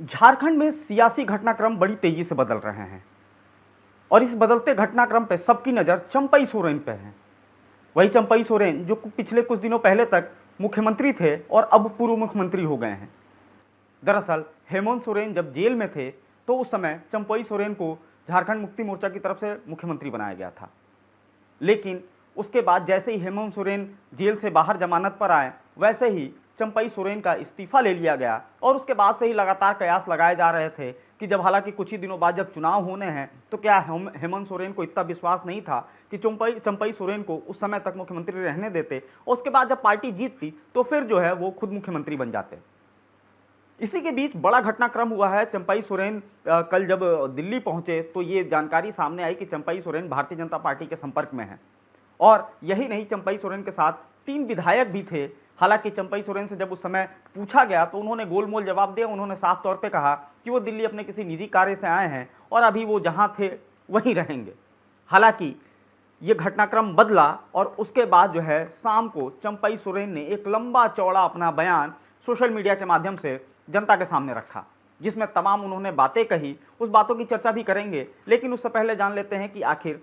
झारखंड में सियासी घटनाक्रम बड़ी तेजी से बदल रहे हैं और इस बदलते घटनाक्रम पर सबकी नज़र चंपई सोरेन पे है। वही चंपई सोरेन जो पिछले कुछ दिनों पहले तक मुख्यमंत्री थे और अब पूर्व मुख्यमंत्री हो गए हैं। दरअसल हेमंत सोरेन जब जेल में थे तो उस समय चंपई सोरेन को झारखंड मुक्ति मोर्चा की तरफ से मुख्यमंत्री बनाया गया था, लेकिन उसके बाद जैसे ही हेमंत सोरेन जेल से बाहर जमानत पर आए वैसे ही चंपई सोरेन का इस्तीफा ले लिया गया और उसके बाद से ही लगातार कयास लगाए जा रहे थे कि जब हालांकि कुछ ही दिनों बाद जब चुनाव होने हैं तो क्या हेमंत सोरेन को इतना विश्वास नहीं था कि चंपई सोरेन को उस समय तक मुख्यमंत्री रहने देते और उसके बाद जब पार्टी जीतती तो फिर जो है वो खुद मुख्यमंत्री बन जाते। इसी के बीच बड़ा घटनाक्रम हुआ है। चंपई सोरेन कल जब दिल्ली पहुंचे तो ये जानकारी सामने आई कि चंपई सोरेन भारतीय जनता पार्टी के संपर्क में है और यही नहीं, चंपई सोरेन के साथ 3 विधायक भी थे। हालांकि चंपई सोरेन से जब उस समय पूछा गया तो उन्होंने गोलमोल जवाब दिया। उन्होंने साफ तौर पे कहा कि वो दिल्ली अपने किसी निजी कार्य से आए हैं और अभी वो जहां थे वहीं रहेंगे। हालांकि ये घटनाक्रम बदला और उसके बाद जो है शाम को चंपई सोरेन ने एक लंबा चौड़ा अपना बयान सोशल मीडिया के माध्यम से जनता के सामने रखा, जिसमें तमाम उन्होंने बातें कही। उस बातों की चर्चा भी करेंगे, लेकिन उससे पहले जान लेते हैं कि आखिर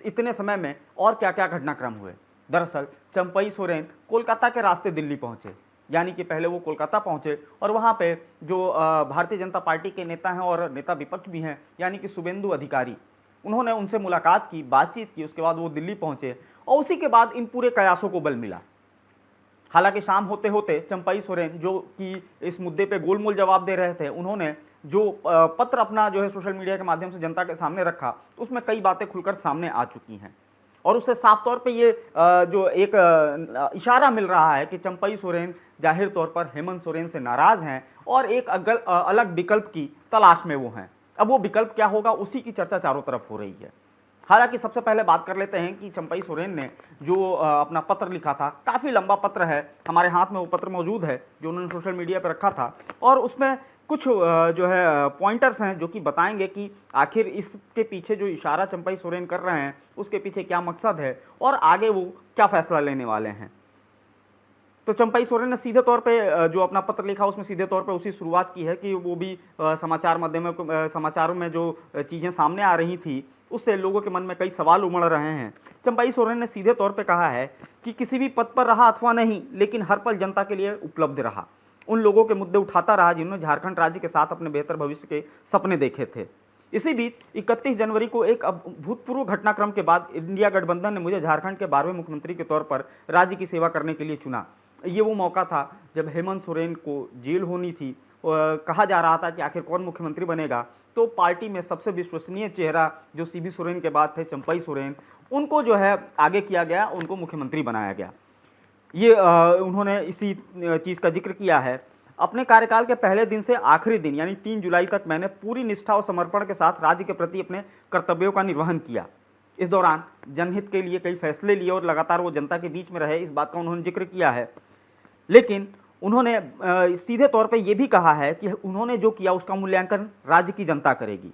इतने समय में और क्या क्या घटनाक्रम हुए। दरअसल चंपई सोरेन कोलकाता के रास्ते दिल्ली पहुंचे, यानी कि पहले वो कोलकाता पहुंचे और वहां पे जो भारतीय जनता पार्टी के नेता हैं और नेता विपक्ष भी हैं, यानी कि शुभेंदु अधिकारी, उन्होंने उनसे मुलाकात की, बातचीत की। उसके बाद वो दिल्ली पहुंचे और उसी के बाद इन पूरे कयासों को बल मिला। हालांकि शाम होते होते चंपई सोरेन जो कि इस मुद्दे पे गोलमोल जवाब दे रहे थे, उन्होंने जो पत्र अपना जो है सोशल मीडिया के माध्यम से जनता के सामने रखा, उसमें कई बातें खुलकर सामने आ चुकी हैं और उससे साफ तौर पे ये जो एक इशारा मिल रहा है कि चंपई सोरेन जाहिर तौर पर हेमंत सोरेन से नाराज हैं और एक अलग विकल्प की तलाश में वो हैं। अब वो विकल्प क्या होगा, उसी की चर्चा चारों तरफ हो रही है। हालांकि सबसे पहले बात कर लेते हैं कि चंपई सोरेन ने जो अपना पत्र लिखा था, काफ़ी लंबा पत्र है, हमारे हाथ में वो पत्र मौजूद है जो उन्होंने सोशल मीडिया पर रखा था और उसमें कुछ जो है पॉइंटर्स हैं जो कि बताएंगे कि आखिर इसके पीछे जो इशारा चंपई सोरेन कर रहे हैं उसके पीछे क्या मकसद है और आगे वो क्या फैसला लेने वाले हैं। तो चंपई सोरेन ने सीधे तौर पे जो अपना पत्र लिखा उसमें सीधे तौर पे उसी शुरुआत की है कि वो भी समाचारों में जो चीज़ें सामने आ रही थी उससे लोगों के मन में कई सवाल उमड़ रहे हैं। चंपई सोरेन ने सीधे तौर पे कहा है कि किसी भी पद पर रहा अथवा नहीं, लेकिन हर पल जनता के लिए उपलब्ध रहा, उन लोगों के मुद्दे उठाता रहा जिन्होंने झारखंड राज्य के साथ अपने बेहतर भविष्य के सपने देखे थे। इसी बीच 31 जनवरी को एक अभूतपूर्व घटनाक्रम के बाद इंडिया गठबंधन ने मुझे झारखंड के 12वें मुख्यमंत्री के तौर पर राज्य की सेवा करने के लिए चुना। ये वो मौका था जब हेमंत सोरेन को जेल होनी थी और कहा जा रहा था कि आखिर कौन मुख्यमंत्री बनेगा, तो पार्टी में सबसे विश्वसनीय चेहरा जो सीबी सोरेन के बाद थे चंपई सोरेन, उनको जो है आगे किया गया, उनको मुख्यमंत्री बनाया गया। ये उन्होंने इसी चीज़ का जिक्र किया है। अपने कार्यकाल के पहले दिन से आखिरी दिन यानी 3 जुलाई तक मैंने पूरी निष्ठा और समर्पण के साथ राज्य के प्रति अपने कर्तव्यों का निर्वहन किया। इस दौरान जनहित के लिए कई फैसले लिए और लगातार वो जनता के बीच में रहे, इस बात का उन्होंने जिक्र किया है। लेकिन उन्होंने सीधे तौर पे ये भी कहा है कि उन्होंने जो किया उसका मूल्यांकन राज्य की जनता करेगी।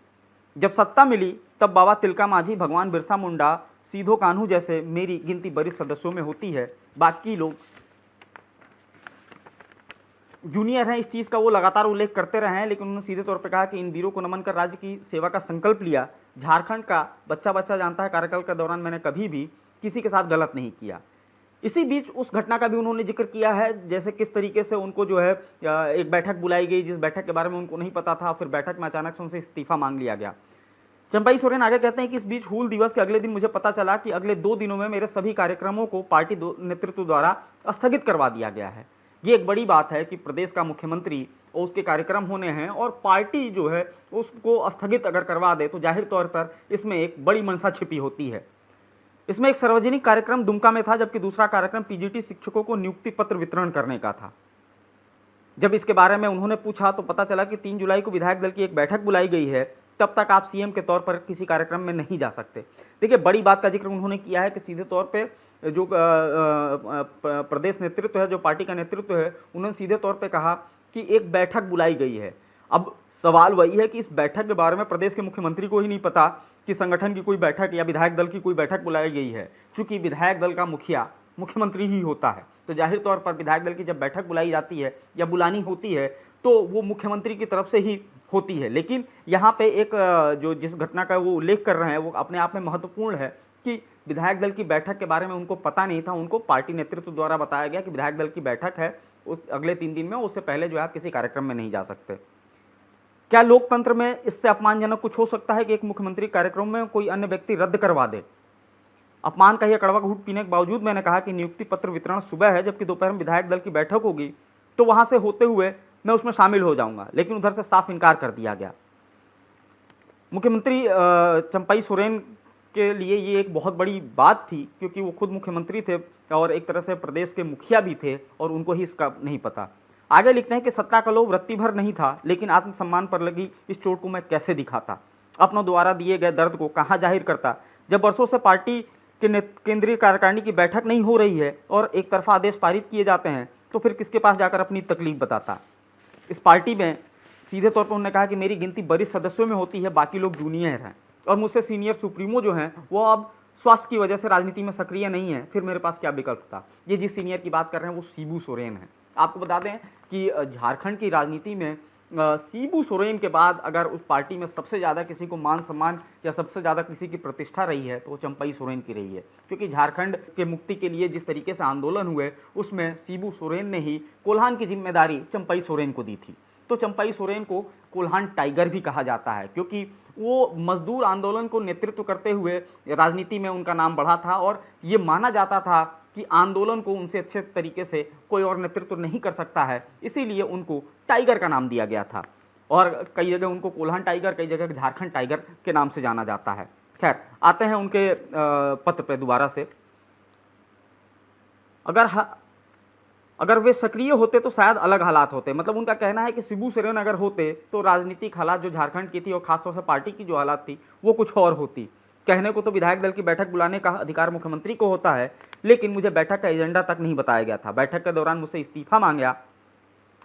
जब सत्ता मिली तब बाबा तिलका मांझी, भगवान बिरसा मुंडा, सीधो कान्हू जैसे मेरी गिनती वरिष्ठ सदस्यों में होती है, बाकी लोग जूनियर हैं। इस चीज़ का वो लगातार उल्लेख करते रहे हैं, लेकिन उन्होंने सीधे तौर पे कहा कि इन वीरों को नमन कर राज्य की सेवा का संकल्प लिया। झारखंड का बच्चा जानता है कार्यकाल के दौरान मैंने कभी भी किसी के साथ गलत नहीं किया। इसी बीच उस घटना का भी उन्होंने जिक्र किया है, जैसे किस तरीके से उनको जो है एक बैठक बुलाई गई जिस बैठक के बारे में उनको नहीं पता था, फिर बैठक में अचानक से उनसे इस्तीफा मांग लिया गया। चंपई सोरेन आगे कहते हैं कि इस बीच हूल दिवस के अगले दिन मुझे पता चला कि अगले 2 दिनों में मेरे सभी कार्यक्रमों को पार्टी नेतृत्व द्वारा स्थगित करवा दिया गया है। ये एक बड़ी बात है कि प्रदेश का मुख्यमंत्री और उसके कार्यक्रम होने हैं और पार्टी जो है उसको स्थगित अगर करवा दे तो जाहिर तौर पर इसमें एक बड़ी मंशा छिपी होती है। इसमें एक सार्वजनिक कार्यक्रम दुमका में था, जबकि दूसरा कार्यक्रम पीजीटी शिक्षकों को नियुक्ति पत्र वितरण करने का था। जब इसके बारे में उन्होंने पूछा तो पता चला कि 3 जुलाई को विधायक दल की एक बैठक बुलाई गई है, तब तक आप सीएम के तौर पर किसी कार्यक्रम में नहीं जा सकते। देखिए, बड़ी बात का जिक्र उन्होंने किया है कि सीधे तौर पे जो प्रदेश नेतृत्व है, जो पार्टी का नेतृत्व है, उन्होंने सीधे तौर पे कहा कि एक बैठक बुलाई गई है। अब सवाल वही है कि इस बैठक के बारे में प्रदेश के मुख्यमंत्री को ही नहीं पता कि संगठन की कोई बैठक या विधायक दल की कोई बैठक बुलाई गई है। चूंकि विधायक दल का मुखिया मुख्यमंत्री ही होता है, तो जाहिर तौर पर विधायक दल की जब बैठक बुलाई जाती है या बुलानी होती है तो वो मुख्यमंत्री की तरफ से ही होती है। लेकिन यहाँ पे एक जो जिस घटना का वो उल्लेख कर रहे हैं वो अपने आप में महत्वपूर्ण है कि विधायक दल की बैठक के बारे में उनको पता नहीं था, उनको पार्टी नेतृत्व द्वारा बताया गया कि विधायक दल की बैठक है उस अगले 3 दिन में, उससे पहले जो है आप किसी कार्यक्रम में नहीं जा सकते। क्या लोकतंत्र में इससे अपमानजनक कुछ हो सकता है कि एक मुख्यमंत्री कार्यक्रम में कोई अन्य व्यक्ति रद्द करवा दे? अपमान का यह कड़वा घूंट पीने के बावजूद मैंने कहा कि नियुक्ति पत्र वितरण सुबह है, जबकि दोपहर में विधायक दल की बैठक होगी, तो वहां से होते हुए मैं उसमें शामिल हो जाऊंगा, लेकिन उधर से साफ इनकार कर दिया गया। मुख्यमंत्री चंपई सोरेन के लिए ये एक बहुत बड़ी बात थी, क्योंकि वो खुद मुख्यमंत्री थे और एक तरह से प्रदेश के मुखिया भी थे और उनको ही इसका नहीं पता। आगे लिखते हैं कि सत्ता का लोभ रत्ती भर नहीं था, लेकिन आत्मसम्मान पर लगी इस चोट को मैं कैसे दिखाता, अपनों द्वारा दिए गए दर्द को कहाँ जाहिर करता। जब वर्षों से पार्टी के केंद्रीय कार्यकारिणी की बैठक नहीं हो रही है और एक तरफा आदेश पारित किए जाते हैं, तो फिर किसके पास जाकर अपनी तकलीफ बताता। इस पार्टी में सीधे तौर पर उन्होंने कहा कि मेरी गिनती वरिष्ठ सदस्यों में होती है, बाकी लोग जूनियर हैं और मुझसे सीनियर सुप्रीमो जो हैं वो अब स्वास्थ्य की वजह से राजनीति में सक्रिय नहीं है, फिर मेरे पास क्या विकल्प था। ये जिस सीनियर की बात कर रहे हैं वो शिबू सोरेन है। आपको बता दें कि झारखंड की राजनीति में शिबू सोरेन के बाद अगर उस पार्टी में सबसे ज़्यादा किसी को मान सम्मान या सबसे ज़्यादा किसी की प्रतिष्ठा रही है तो वो चंपई सोरेन की रही है, क्योंकि झारखंड के मुक्ति के लिए जिस तरीके से आंदोलन हुए उसमें शिबू सोरेन ने ही कोल्हान की जिम्मेदारी चंपई सोरेन को दी थी। तो चंपई सोरेन को कोल्हान टाइगर भी कहा जाता है, क्योंकि वो मजदूर आंदोलन को नेतृत्व करते हुए राजनीति में उनका नाम बढ़ा था और ये माना जाता था कि आंदोलन को उनसे अच्छे तरीके से कोई और नेतृत्व नहीं कर सकता है, इसीलिए उनको टाइगर का नाम दिया गया था और कई जगह उनको कोल्हान टाइगर, कई जगह झारखंड टाइगर के नाम से जाना जाता है। खैर, आते हैं उनके पत्र पे दोबारा से। अगर वे सक्रिय होते तो शायद अलग हालात होते। मतलब उनका कहना है कि शिबू सोरेन अगर होते तो राजनीतिक हालात जो झारखंड की थी और खासतौर से पार्टी की जो हालात थी वो कुछ और होती। कहने को तो विधायक दल की बैठक बुलाने का अधिकार मुख्यमंत्री को होता है, लेकिन मुझे बैठक का एजेंडा तक नहीं बताया गया था। बैठक के दौरान मुझसे इस्तीफा मांगा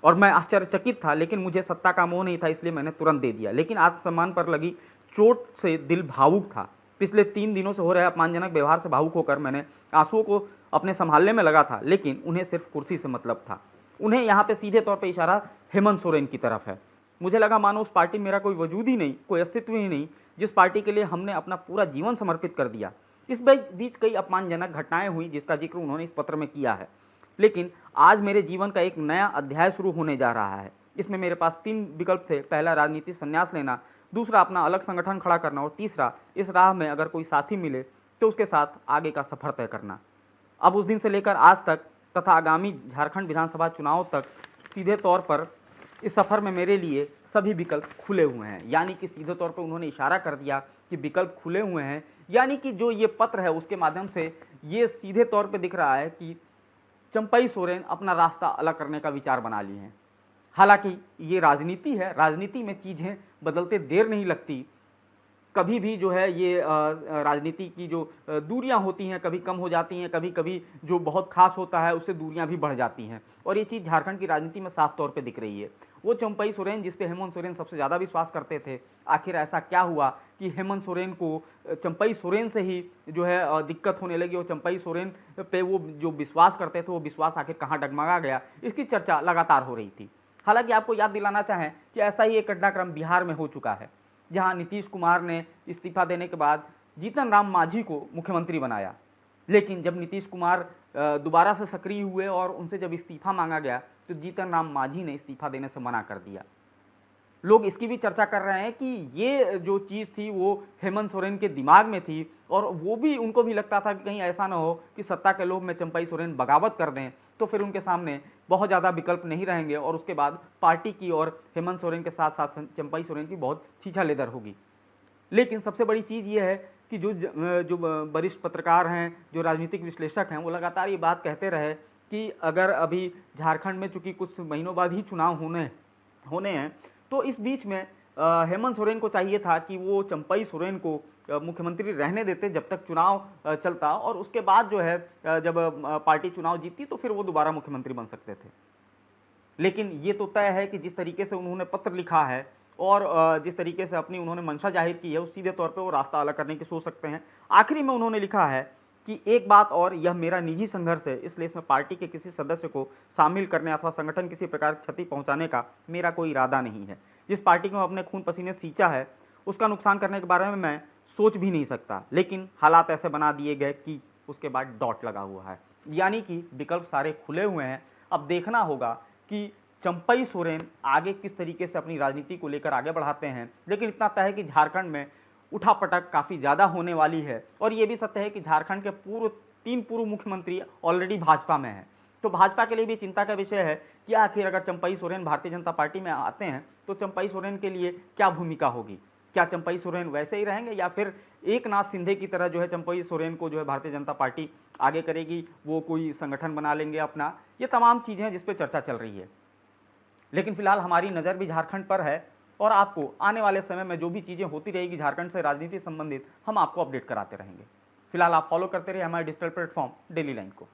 और मैं आश्चर्यचकित था, लेकिन मुझे सत्ता का मोह नहीं था, इसलिए मैंने तुरंत दे दिया। लेकिन आत्मसम्मान पर लगी चोट से दिल भावुक था। पिछले 3 दिनों से हो रहे अपमानजनक व्यवहार से भावुक होकर मैंने आंसुओं को अपने संभालने में लगा था, लेकिन उन्हें सिर्फ कुर्सी से मतलब था। उन्हें यहाँ पे सीधे तौर पे इशारा हेमंत सोरेन की तरफ है। मुझे लगा मानो उस पार्टी में मेरा कोई वजूद ही नहीं, कोई अस्तित्व ही नहीं, जिस पार्टी के लिए हमने अपना पूरा जीवन समर्पित कर दिया। इस बीच कई अपमानजनक घटनाएं हुई जिसका जिक्र उन्होंने इस पत्र में किया है, लेकिन आज मेरे जीवन का एक नया अध्याय शुरू होने जा रहा है। इसमें मेरे पास 3 विकल्प थे। पहला, राजनीति संन्यास लेना, दूसरा, अपना अलग संगठन खड़ा करना और तीसरा, इस राह में अगर कोई साथी मिले तो उसके साथ आगे का सफर तय करना। अब उस दिन से लेकर आज तक तथा आगामी झारखंड विधानसभा चुनाव तक सीधे तौर पर इस सफर में मेरे लिए सभी विकल्प खुले हुए हैं। यानी कि सीधे तौर पर उन्होंने इशारा कर दिया कि विकल्प खुले हुए हैं, यानी कि जो ये पत्र है उसके माध्यम से ये सीधे तौर पर दिख रहा है कि चंपई सोरेन अपना रास्ता अलग करने का विचार बना लिए हैं। हालांकि ये राजनीति है, राजनीति में चीज़ें बदलते देर नहीं लगती। कभी भी जो है ये राजनीति की जो दूरियां होती हैं कभी कम हो जाती हैं, कभी कभी जो बहुत खास होता है उससे दूरियां भी बढ़ जाती हैं, और ये चीज़ झारखंड की राजनीति में साफ तौर पे दिख रही है। वो चंपई सोरेन जिस पे हेमंत सोरेन सबसे ज़्यादा विश्वास करते थे, आखिर ऐसा क्या हुआ कि हेमंत सोरेन को चंपई सोरेन से ही जो है दिक्कत होने लगी और चंपई सोरेन पे वो जो विश्वास करते थे वो विश्वास आखिर कहाँ डगमगा गया, इसकी चर्चा लगातार हो रही थी। हालांकि आपको याद दिलाना चाहें कि ऐसा ही एक घटनाक्रम बिहार में हो चुका है, जहां नीतीश कुमार ने इस्तीफा देने के बाद जीतन राम मांझी को मुख्यमंत्री बनाया, लेकिन जब नीतीश कुमार दोबारा से सक्रिय हुए और उनसे जब इस्तीफा मांगा गया तो जीतन राम मांझी ने इस्तीफा देने से मना कर दिया। लोग इसकी भी चर्चा कर रहे हैं कि ये जो चीज़ थी वो हेमंत सोरेन के दिमाग में थी और वो भी उनको भी लगता था कि कहीं ऐसा ना हो कि सत्ता के लोभ में चंपई सोरेन बगावत कर दें, तो फिर उनके सामने बहुत ज़्यादा विकल्प नहीं रहेंगे और उसके बाद पार्टी की और हेमंत सोरेन के साथ साथ चंपई सोरेन की बहुत छीछा-लेदर होगी। लेकिन सबसे बड़ी चीज़ ये है कि जो वरिष्ठ पत्रकार हैं, जो राजनीतिक विश्लेषक हैं, वो लगातार ये बात कहते रहे कि अगर अभी झारखंड में चूंकि कुछ महीनों बाद ही चुनाव होने हैं, तो इस बीच में हेमंत सोरेन को चाहिए था कि वो चंपई सोरेन को मुख्यमंत्री रहने देते जब तक चुनाव चलता, और उसके बाद जो है जब पार्टी चुनाव जीतती तो फिर वो दोबारा मुख्यमंत्री बन सकते थे। लेकिन ये तो तय है कि जिस तरीके से उन्होंने पत्र लिखा है और जिस तरीके से अपनी उन्होंने मंशा जाहिर की है, उस सीधे तौर पे वो रास्ता अलग करने की सोच सकते हैं। आखिरी में उन्होंने लिखा है कि एक बात और, यह मेरा निजी संघर्ष है, इसलिए इसमें पार्टी के किसी सदस्य को शामिल करने अथवा संगठन किसी प्रकार की क्षति पहुंचाने का मेरा कोई इरादा नहीं है। जिस पार्टी को अपने खून पसीने सींचा है उसका नुकसान करने के बारे में मैं सोच भी नहीं सकता, लेकिन हालात ऐसे बना दिए गए कि उसके बाद डॉट लगा हुआ है, यानी कि विकल्प सारे खुले हुए हैं। अब देखना होगा कि चंपई सोरेन आगे किस तरीके से अपनी राजनीति को लेकर आगे बढ़ाते हैं। लेकिन इतना तय है कि झारखंड में उठापटक काफ़ी ज़्यादा होने वाली है, और ये भी सत्य है कि झारखंड के तीन पूर्व मुख्यमंत्री ऑलरेडी भाजपा में हैं। तो भाजपा के लिए भी चिंता का विषय है कि आखिर अगर चंपई सोरेन भारतीय जनता पार्टी में आते हैं तो चंपई सोरेन के लिए क्या भूमिका होगी। क्या चंपई सोरेन वैसे ही रहेंगे या फिर एक नाथ शिंदे की तरह जो है चंपई सोरेन को जो है भारतीय जनता पार्टी आगे करेगी, वो कोई संगठन बना लेंगे अपना। ये तमाम चीज़ें हैं जिस पर चर्चा चल रही है। लेकिन फिलहाल हमारी नज़र भी झारखंड पर है, और आपको आने वाले समय में जो भी चीज़ें होती रहेगी झारखंड से राजनीति संबंधित, हम आपको अपडेट कराते रहेंगे। फिलहाल आप फॉलो करते रहिए हमारे डिजिटल प्लेटफॉर्म डेली लाइन को।